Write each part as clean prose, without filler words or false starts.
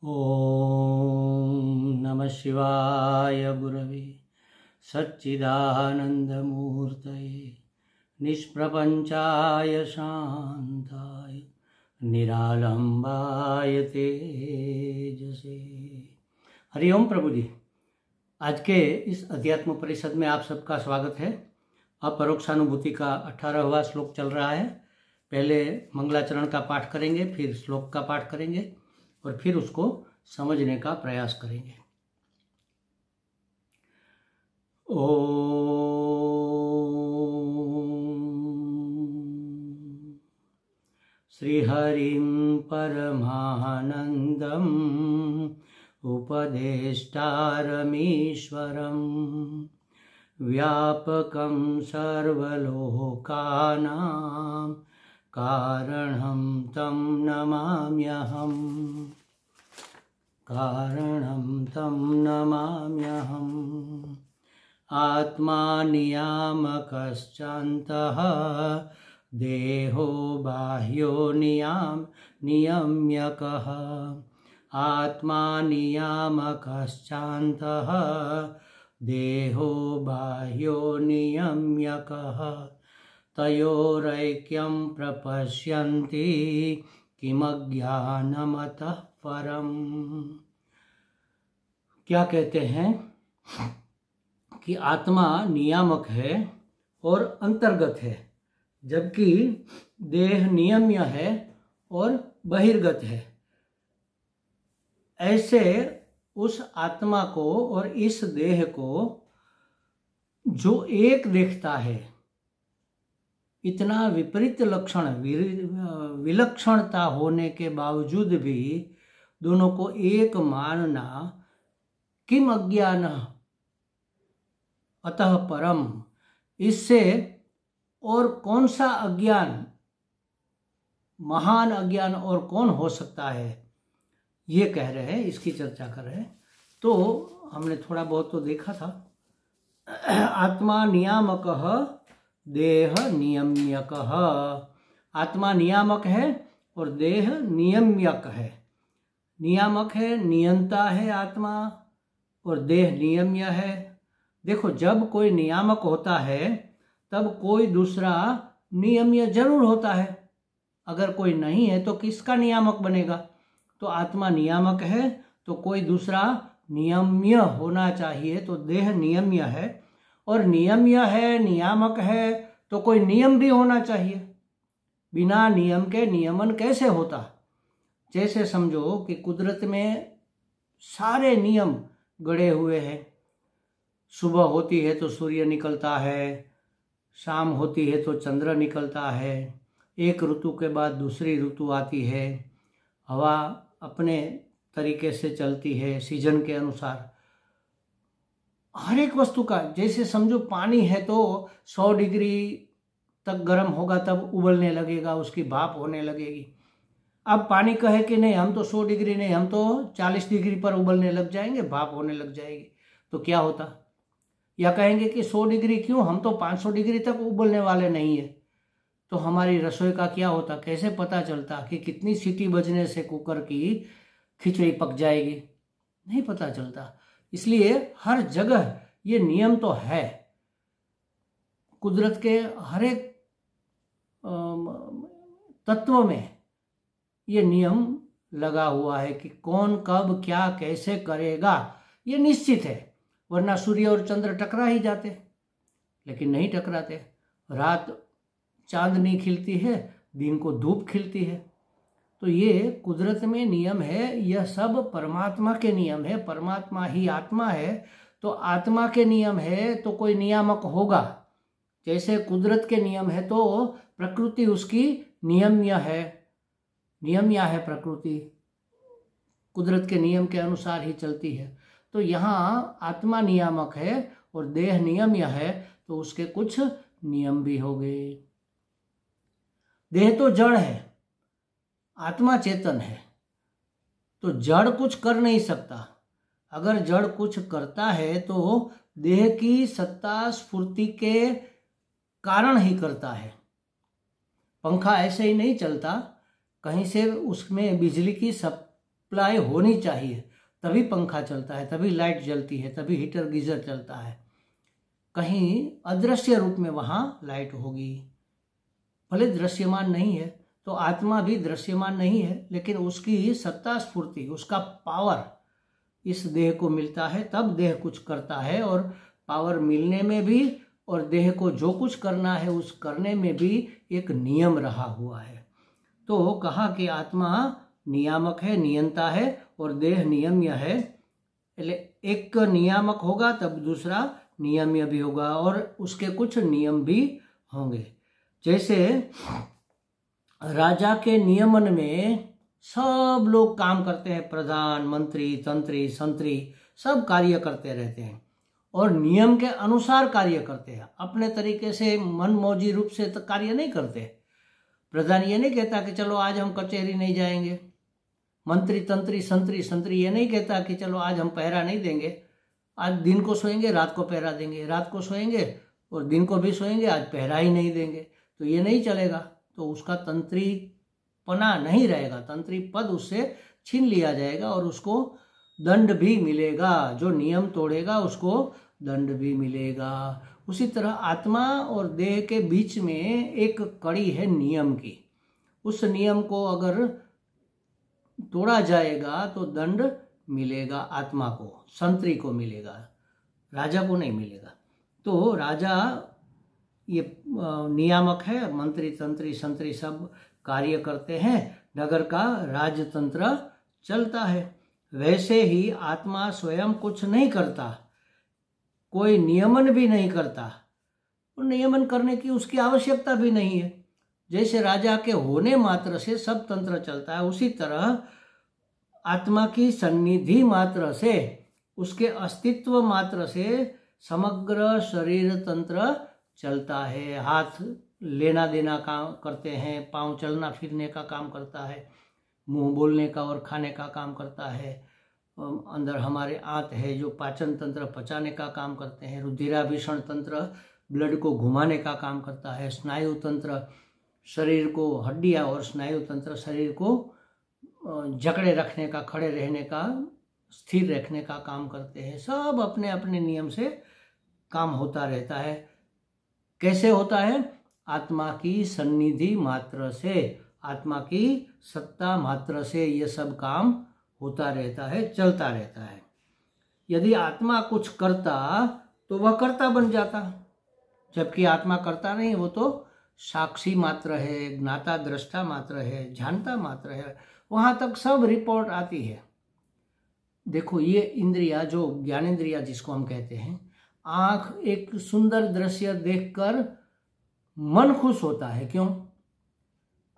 ओम नमः शिवाय गुरवे सच्चिदानंदमूर्तये निष्प्रपंचाय शांताय निरालंबाय तेजसे। हरिओम प्रभु जी। आज के इस अध्यात्म परिषद में आप सबका स्वागत है। अपरोक्षानुभूति का 18वां श्लोक चल रहा है। पहले मंगलाचरण का पाठ करेंगे, फिर श्लोक का पाठ करेंगे और फिर उसको समझने का प्रयास करेंगे। ओम श्रीहरिं परमानंदं उपदेष्टारमीश्वरं व्यापकं सर्वलोकानां कारणं तं नमाम्यहम्। आत्मा नियामकश्चान्तः देहो बाह्यो नियम्यकः। आत्मा नियामकश्चान्तः देहो बाह्यो नियम्यकः। तयोरैक्यं प्रपश्यन्ति किमज्ञानमतः परम। क्या कहते हैं कि आत्मा नियामक है और अंतर्गत है, जबकि देह नियम्य है और बहिर्गत है। ऐसे उस आत्मा को और इस देह को जो एक देखता है, इतना विपरीत लक्षण विलक्षणता होने के बावजूद भी दोनों को एक मानना, किम अज्ञान अतः परम, इससे और कौन सा अज्ञान, महान अज्ञान और कौन हो सकता है, ये कह रहे हैं, इसकी चर्चा कर रहे हैं। तो हमने थोड़ा बहुत तो देखा था। आत्मा नियामकः देह नियम्यकः। आत्मा नियामक है और देह नियम्यक है। नियामक है, नियंता है आत्मा, और देह नियम्य है। देखो, जब कोई नियामक होता है तब कोई दूसरा नियम्य जरूर होता है। अगर कोई नहीं है तो किसका नियामक बनेगा? तो आत्मा नियामक है तो कोई दूसरा नियम्य होना चाहिए। तो देह नियम्य है, और नियम्य है, नियामक है, तो कोई नियम भी होना चाहिए। बिना नियम के नियमन कैसे होता? जैसे समझो कि कुदरत में सारे नियम गढ़े हुए हैं। सुबह होती है तो सूर्य निकलता है, शाम होती है तो चंद्र निकलता है, एक ऋतु के बाद दूसरी ऋतु आती है, हवा अपने तरीके से चलती है सीजन के अनुसार। हर एक वस्तु का, जैसे समझो पानी है तो 100 डिग्री तक गर्म होगा तब उबलने लगेगा, उसकी भाप होने लगेगी। अब पानी कहे कि नहीं, हम तो 100 डिग्री नहीं, हम तो 40 डिग्री पर उबलने लग जाएंगे, भाप होने लग जाएगी, तो क्या होता? या कहेंगे कि 100 डिग्री क्यों, हम तो 500 डिग्री तक उबलने वाले नहीं है, तो हमारी रसोई का क्या होता? कैसे पता चलता कि कितनी सीटी बजने से कुकर की खिचड़ी पक जाएगी? नहीं पता चलता। इसलिए हर जगह ये नियम तो है। कुदरत के हर एक तत्व में ये नियम लगा हुआ है कि कौन कब क्या कैसे करेगा, ये निश्चित है। वरना सूर्य और चंद्र टकरा ही जाते, लेकिन नहीं टकराते। रात चांदनी खिलती है, दिन को धूप खिलती है। तो ये कुदरत में नियम है। यह सब परमात्मा के नियम है। परमात्मा ही आत्मा है, तो आत्मा के नियम है तो कोई नियामक होगा। जैसे कुदरत के नियम है तो प्रकृति उसकी नियम्य है। नियम्य है प्रकृति, कुदरत के नियम के अनुसार ही चलती है। तो यहाँ आत्मा नियामक है और देह नियम्य है, तो उसके कुछ नियम भी हो गए। देह तो जड़ है, आत्मा चेतन है, तो जड़ कुछ कर नहीं सकता। अगर जड़ कुछ करता है तो देह की सत्ता स्फूर्ति के कारण ही करता है। पंखा ऐसे ही नहीं चलता, कहीं से उसमें बिजली की सप्लाई होनी चाहिए, तभी पंखा चलता है, तभी लाइट जलती है, तभी हीटर गीजर चलता है। कहीं अदृश्य रूप में वहाँ लाइट होगी, भले दृश्यमान नहीं है। तो आत्मा भी दृश्यमान नहीं है, लेकिन उसकी सत्ता स्फूर्ति, उसका पावर इस देह को मिलता है, तब देह कुछ करता है। और पावर मिलने में भी और देह को जो कुछ करना है उस करने में भी एक नियम रहा हुआ है। तो कहा कि आत्मा नियामक है, नियंता है, और देह नियम्य है। एक नियामक होगा तब दूसरा नियम्य भी होगा, और उसके कुछ नियम भी होंगे। जैसे राजा के नियमन में सब लोग काम करते हैं, प्रधान, मंत्री, तंत्री, संतरी सब कार्य करते रहते हैं और नियम के अनुसार कार्य करते हैं। अपने तरीके से मनमौजी रूप से तो कार्य नहीं करते। प्रधान ये नहीं कहता कि चलो आज हम कचहरी नहीं जाएंगे। मंत्री, तंत्री, संतरी ये नहीं कहता कि चलो आज हम पहरा नहीं देंगे, आज दिन को सोएंगे रात को पहरा देंगे, रात को सोएंगे और दिन को भी सोएंगे, आज पहरा ही नहीं देंगे। तो ये नहीं चलेगा, तो उसका तंत्री पना नहीं रहेगा, तंत्री पद उससे छीन लिया जाएगा और उसको दंड भी मिलेगा। जो नियम तोड़ेगा उसको दंड भी मिलेगा। उसी तरह आत्मा और देह के बीच में एक कड़ी है नियम की। उस नियम को अगर तोड़ा जाएगा तो दंड मिलेगा, आत्मा को, संतरी को मिलेगा, राजा को नहीं मिलेगा। तो राजा ये नियामक है, मंत्री, तंत्री, संतरी सब कार्य करते हैं, नगर का राजतंत्र चलता है। वैसे ही आत्मा स्वयं कुछ नहीं करता, कोई नियमन भी नहीं करता, और नियमन करने की उसकी आवश्यकता भी नहीं है। जैसे राजा के होने मात्र से सब तंत्र चलता है, उसी तरह आत्मा की सन्निधि मात्र से, उसके अस्तित्व मात्र से समग्र शरीर तंत्र चलता है। हाथ लेना देना काम करते हैं, पांव चलना फिरने का काम करता है, मुंह बोलने का और खाने का काम करता है, अंदर हमारे आंत है जो पाचन तंत्र पचाने का काम करते हैं, रुधिराभिषण तंत्र ब्लड को घुमाने का काम करता है, स्नायु तंत्र शरीर को, हड्डियां और स्नायु तंत्र शरीर को जकड़े रखने का, खड़े रहने का, स्थिर रखने का काम करते हैं। सब अपने अपने नियम से काम होता रहता है। कैसे होता है? आत्मा की सन्निधि मात्र से, आत्मा की सत्ता मात्र से ये सब काम होता रहता है, चलता रहता है। यदि आत्मा कुछ करता तो वह कर्ता बन जाता, जबकि आत्मा करता नहीं, वो तो साक्षी मात्र है, ज्ञाता दृष्टा मात्र है, जानता मात्र है। वहाँ तक सब रिपोर्ट आती है। देखो ये इंद्रिया, जो ज्ञानेंद्रिया जिसको हम कहते हैं, आँख एक सुंदर दृश्य देखकर मन खुश होता है। क्यों?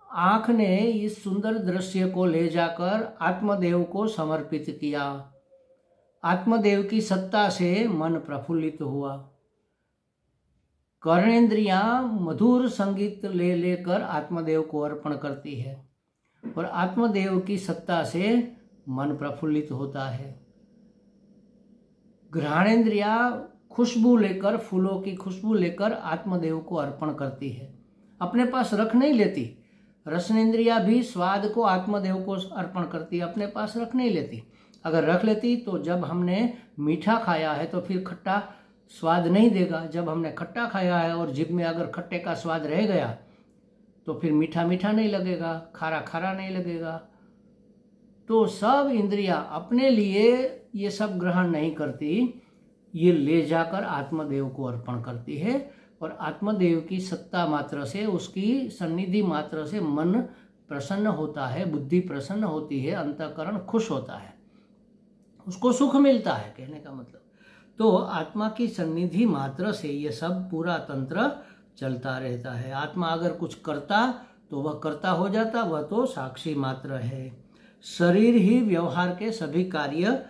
आँख ने इस सुंदर दृश्य को ले जाकर आत्मदेव को समर्पित किया, आत्मदेव की सत्ता से मन प्रफुल्लित हुआ। कर्णेंद्रियां मधुर संगीत ले लेकर आत्मदेव को अर्पण करती है और आत्मदेव की सत्ता से मन प्रफुल्लित होता है। घ्राणेंद्रिया खुशबू लेकर, फूलों की खुशबू लेकर आत्मदेव को अर्पण करती है, अपने पास रख नहीं लेती। रसनेंद्रिया भी स्वाद को आत्मदेव को अर्पण करती है, अपने पास रख नहीं लेती। अगर रख लेती तो जब हमने मीठा खाया है तो फिर खट्टा स्वाद नहीं देगा। जब हमने खट्टा खाया है और जीभ में अगर खट्टे का स्वाद रह गया तो फिर मीठा मीठा नहीं लगेगा, खारा खारा नहीं लगेगा। तो सब इंद्रियां अपने लिए ये सब ग्रहण नहीं करती, ये ले जाकर आत्मदेव को अर्पण करती है और आत्मदेव की सत्ता मात्र से, उसकी सन्निधि मात्र से मन प्रसन्न होता है, बुद्धि प्रसन्न होती है, अंतःकरण खुश होता है, उसको सुख मिलता है, कहने का मतलब। तो आत्मा की सन्निधि मात्र से ये सब पूरा तंत्र चलता रहता है। आत्मा अगर कुछ करता तो वह कर्ता हो जाता, वह तो साक्षी मात्र है। शरीर ही व्यवहार के सभी कार्य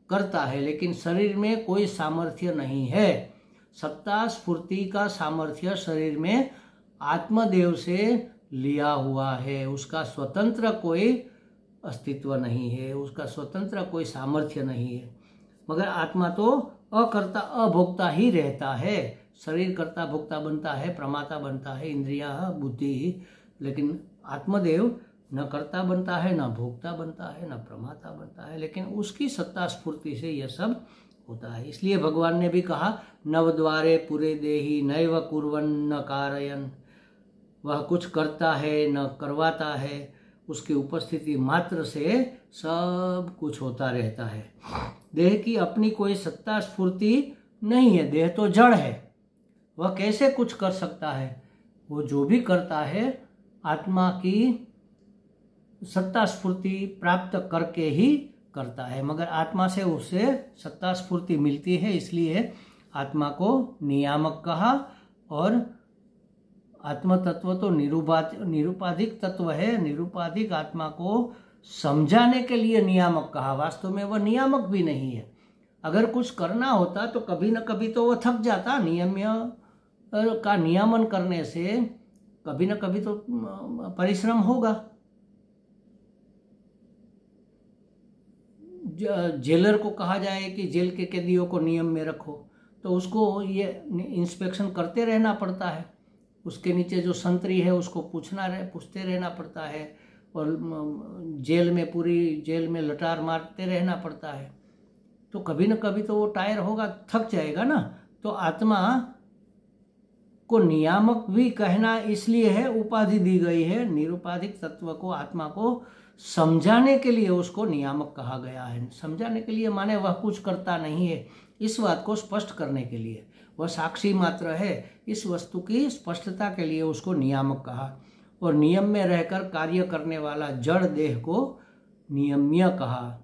करता है, लेकिन शरीर में कोई सामर्थ्य नहीं है। सत्ता स्फूर्ति का सामर्थ्य शरीर में आत्मदेव से लिया हुआ है, उसका स्वतंत्र कोई अस्तित्व नहीं है, उसका स्वतंत्र कोई सामर्थ्य नहीं है। मगर आत्मा तो अकर्ता अभोक्ता ही रहता है। शरीर कर्ता भोक्ता बनता है, प्रमाता बनता है, इंद्रिया बुद्धि, लेकिन आत्मदेव न कर्ता बनता है, न भोक्ता बनता है, न प्रमाता बनता है, लेकिन उसकी सत्ता स्फूर्ति से यह सब होता है। इसलिए भगवान ने भी कहा नवद्वारे पुरे देहि नैव कुर्वन् न कारयन्, वह कुछ करता है न करवाता है, उसकी उपस्थिति मात्र से सब कुछ होता रहता है। देह की अपनी कोई सत्ता स्फूर्ति नहीं है, देह तो जड़ है, वह कैसे कुछ कर सकता है? वो जो भी करता है आत्मा की सत्ता स्फूर्ति प्राप्त करके ही करता है, मगर आत्मा से उसे सत्ता स्फूर्ति मिलती है, इसलिए आत्मा को नियामक कहा। और आत्म तत्व तो निरुपाधिक तत्व है, निरुपाधिक आत्मा को समझाने के लिए नियामक कहा, वास्तव में वह नियामक भी नहीं है। अगर कुछ करना होता तो कभी न कभी तो वह थक जाता, नियम्य का नियमन करने से कभी न कभी तो परिश्रम होगा। जेलर को कहा जाए कि जेल के कैदियों को नियम में रखो, तो उसको ये इंस्पेक्शन करते रहना पड़ता है, उसके नीचे जो संतरी है उसको पूछते रहना पड़ता है, और पूरी जेल में लटार मारते रहना पड़ता है, तो कभी न कभी तो वो टायर होगा, थक जाएगा ना। तो आत्मा को नियामक भी कहना इसलिए है, उपाधि दी गई है, निरुपाधिक तत्व को आत्मा को समझाने के लिए उसको नियामक कहा गया है। समझाने के लिए माने वह कुछ करता नहीं है, इस बात को स्पष्ट करने के लिए, वह साक्षी मात्र है, इस वस्तु की स्पष्टता के लिए उसको नियामक कहा। और नियम में रहकर कार्य करने वाला जड़ देह को नियम्य कहा।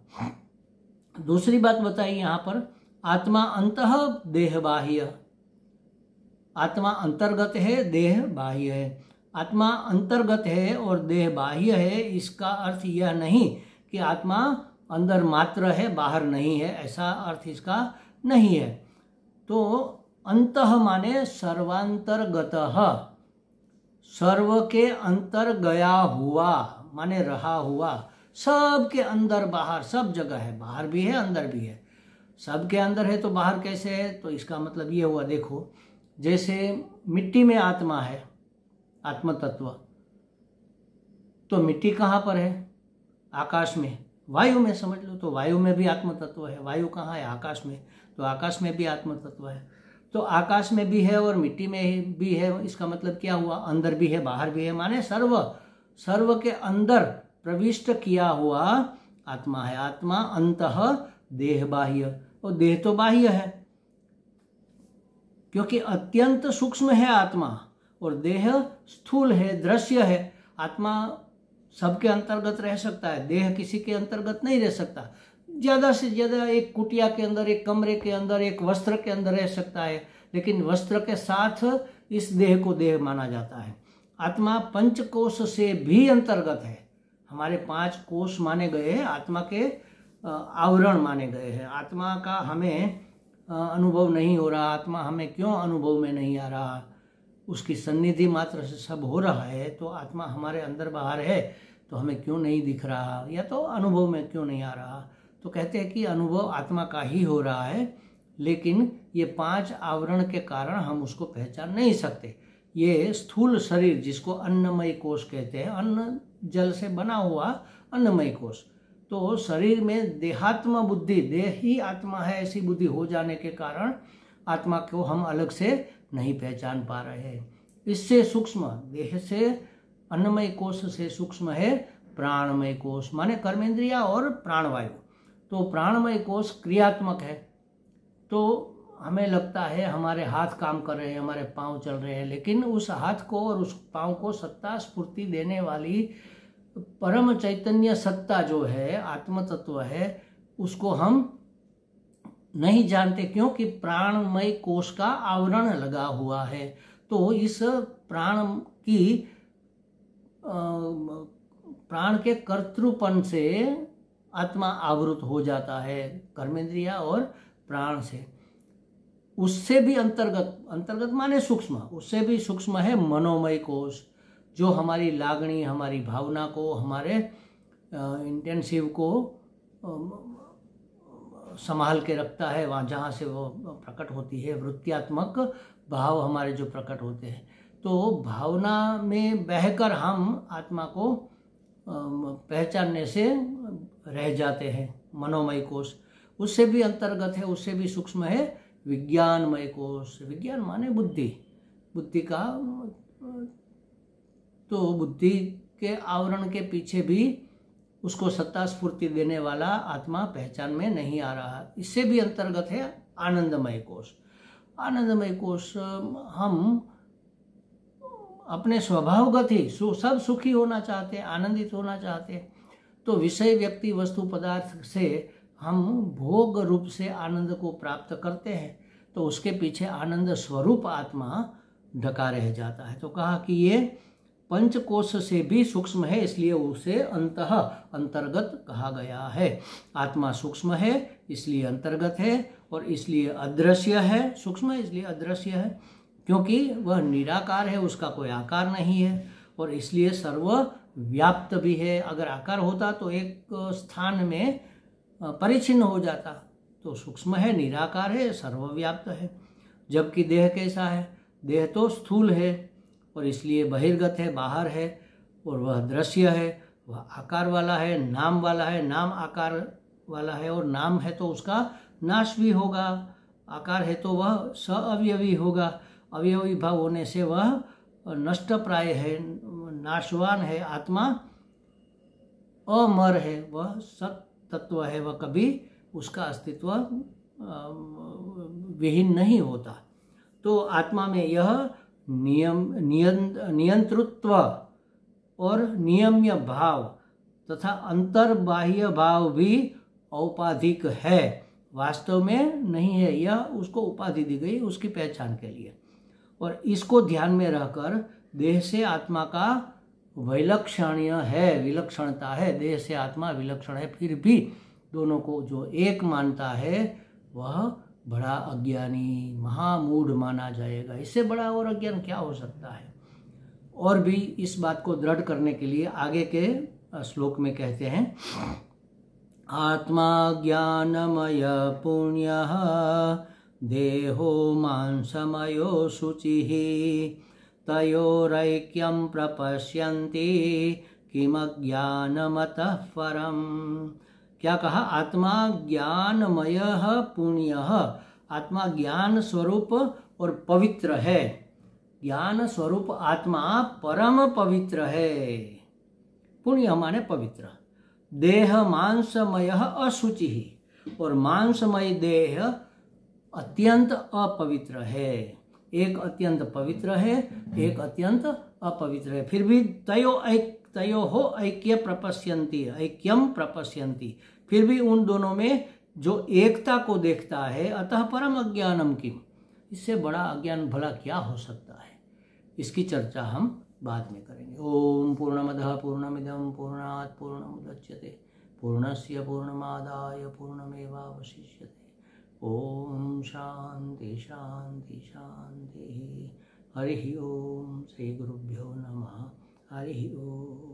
दूसरी बात बताई यहाँ पर, आत्मा अंतः देह बाह्य, आत्मा अंतर्गत है, देह बाह्य है। आत्मा अंतर्गत है और देह बाह्य है, इसका अर्थ यह नहीं कि आत्मा अंदर मात्र है, बाहर नहीं है, ऐसा अर्थ इसका नहीं है। तो अंतः माने सर्वांतर्गतः, सर्व के अंतर गया हुआ माने रहा हुआ, सब के अंदर बाहर सब जगह है, बाहर भी है अंदर भी है। सब के अंदर है तो बाहर कैसे है? तो इसका मतलब ये हुआ, देखो जैसे मिट्टी में आत्मा है, आत्म तत्व, तो मिट्टी कहाँ पर है? आकाश में, वायु में समझ लो, तो वायु में भी आत्म तत्व है। वायु कहाँ है? आकाश में, तो आकाश में भी आत्म तत्व है। तो आकाश में भी है और मिट्टी में भी है, इसका मतलब क्या हुआ? अंदर भी है बाहर भी है, माने सर्व के अंदर प्रविष्ट किया हुआ आत्मा है। आत्मा अंतः देह बाह्य, और देह तो बाह्य है क्योंकि अत्यंत सूक्ष्म है आत्मा, और देह स्थूल है, दृश्य है। आत्मा सबके अंतर्गत रह सकता है, देह किसी के अंतर्गत नहीं रह सकता। ज़्यादा से ज़्यादा एक कुटिया के अंदर, एक कमरे के अंदर, एक वस्त्र के अंदर रह सकता है, लेकिन वस्त्र के साथ इस देह को देह माना जाता है। आत्मा पंचकोश से भी अंतर्गत है। हमारे 5 कोश माने गए हैं, आत्मा के आवरण माने गए हैं। आत्मा का हमें अनुभव नहीं हो रहा, आत्मा हमें क्यों अनुभव में नहीं आ रहा? उसकी सन्निधि मात्र से सब हो रहा है। तो आत्मा हमारे अंदर बाहर है तो हमें क्यों नहीं दिख रहा, या तो अनुभव में क्यों नहीं आ रहा? तो कहते हैं कि अनुभव आत्मा का ही हो रहा है, लेकिन ये 5 आवरण के कारण हम उसको पहचान नहीं सकते। ये स्थूल शरीर जिसको अन्नमय कोश कहते हैं, अन्न जल से बना हुआ अन्नमय कोश, तो शरीर में देहात्म बुद्धि, देह ही आत्मा है ऐसी बुद्धि हो जाने के कारण आत्मा को हम अलग से नहीं पहचान पा रहे हैं। इससे सूक्ष्म, देह से अन्नमय कोश से सूक्ष्म है प्राणमय कोश, माने कर्मेंद्रिया और प्राणवायु। तो प्राणमय कोश क्रियात्मक है, तो हमें लगता है हमारे हाथ काम कर रहे हैं, हमारे पांव चल रहे हैं, लेकिन उस हाथ को और उस पांव को सत्ता स्फूर्ति देने वाली परम चैतन्य सत्ता जो है, आत्म तत्व है, उसको हम नहीं जानते, क्योंकि प्राणमय कोश का आवरण लगा हुआ है। तो इस प्राण के कर्तृपन से आत्मा आवृत हो जाता है, कर्मेंद्रिया और प्राण से। उससे भी अंतर्गत माने सूक्ष्म, उससे भी सूक्ष्म है मनोमय कोश, जो हमारी लागणी, हमारी भावना को, हमारे इंटेंसिव को संभाल के रखता है, वहाँ जहाँ से वो प्रकट होती है। वृत्त्यात्मक भाव हमारे जो प्रकट होते हैं, तो भावना में बहकर हम आत्मा को पहचानने से रह जाते हैं। मनोमय कोश उससे भी अंतर्गत है, उससे भी सूक्ष्म है विज्ञानमय कोश। विज्ञान माने बुद्धि, बुद्धि का, तो बुद्धि के आवरण के पीछे भी उसको सत्ता स्फूर्ति देने वाला आत्मा पहचान में नहीं आ रहा। इससे भी अंतर्गत है आनंदमय कोश। आनंदमय कोश हम अपने स्वभावगत ही सब सुखी होना चाहते हैं, आनंदित होना चाहते हैं। तो विषय व्यक्ति वस्तु पदार्थ से हम भोग रूप से आनंद को प्राप्त करते हैं, तो उसके पीछे आनंद स्वरूप आत्मा ढका रह जाता है। तो कहा कि ये पंचकोश से भी सूक्ष्म है, इसलिए उसे अंतर्गत कहा गया है। आत्मा सूक्ष्म है इसलिए अंतर्गत है, और इसलिए अदृश्य है। सूक्ष्म है इसलिए अदृश्य है, क्योंकि वह निराकार है, उसका कोई आकार नहीं है, और इसलिए सर्वव्याप्त भी है। अगर आकार होता तो एक स्थान में परिचिन्न हो जाता। तो सूक्ष्म है, निराकार है, सर्वव्याप्त है। जबकि देह कैसा है? देह तो स्थूल है और इसलिए बहिर्गत है, बाहर है, और वह दृश्य है, वह आकार वाला है, नाम वाला है, नाम आकार वाला है, और नाम है तो उसका नाश भी होगा, आकार है तो वह अवयवी होगा। अवयवी भाव होने से वह नष्ट प्राय है, नाशवान है। आत्मा अमर है, वह सत तत्व है, वह कभी उसका अस्तित्व विहीन नहीं होता। तो आत्मा में यह नियंतृत्व और नियम्य भाव तथा अंतर्बाह्य भाव भी औपाधिक है, वास्तव में नहीं है। यह उसको उपाधि दी गई उसकी पहचान के लिए, और इसको ध्यान में रहकर देह से आत्मा का वैलक्षण्य है, विलक्षणता है। देह से आत्मा विलक्षण है, फिर भी दोनों को जो एक मानता है वह बड़ा अज्ञानी, महामूढ़ माना जाएगा। इससे बड़ा और अज्ञान क्या हो सकता है? और भी इस बात को दृढ़ करने के लिए आगे के श्लोक में कहते हैं, आत्मा ज्ञानमय पुण्यः देहो मांसमयो शुचिः तयोरैक्यं प्रपश्यन्ति किमज्ञानमतः परम्। क्या कहा? आत्मा ज्ञानमयः पुण्यः, आत्मा ज्ञान स्वरूप और पवित्र है। ज्ञान स्वरूप आत्मा परम पवित्र है। पुण्य माने पवित्र। देह मांसमय अशुचि, और मांसमय देह अत्यंत अपवित्र है। एक अत्यंत पवित्र है, एक अत्यंत अपवित्र है। फिर भी तयोः ऐक्य प्रपश्यन्ति, ऐक्यम प्रपश्यन्ति, फिर भी उन दोनों में जो एकता को देखता है। अतः परम अज्ञानम किम, इससे बड़ा अज्ञान भला क्या हो सकता है? इसकी चर्चा हम बाद में करेंगे। ओम पूर्णमदः पूर्णमिदं पूर्णात् पूर्णमुदच्यते पूर्णस्य पूर्णमादाय पूर्णमेवावशिष्यते। ओम शांति शांति शांति। हरि ओम। श्री गुरुभ्यो नमः। हरि ओम।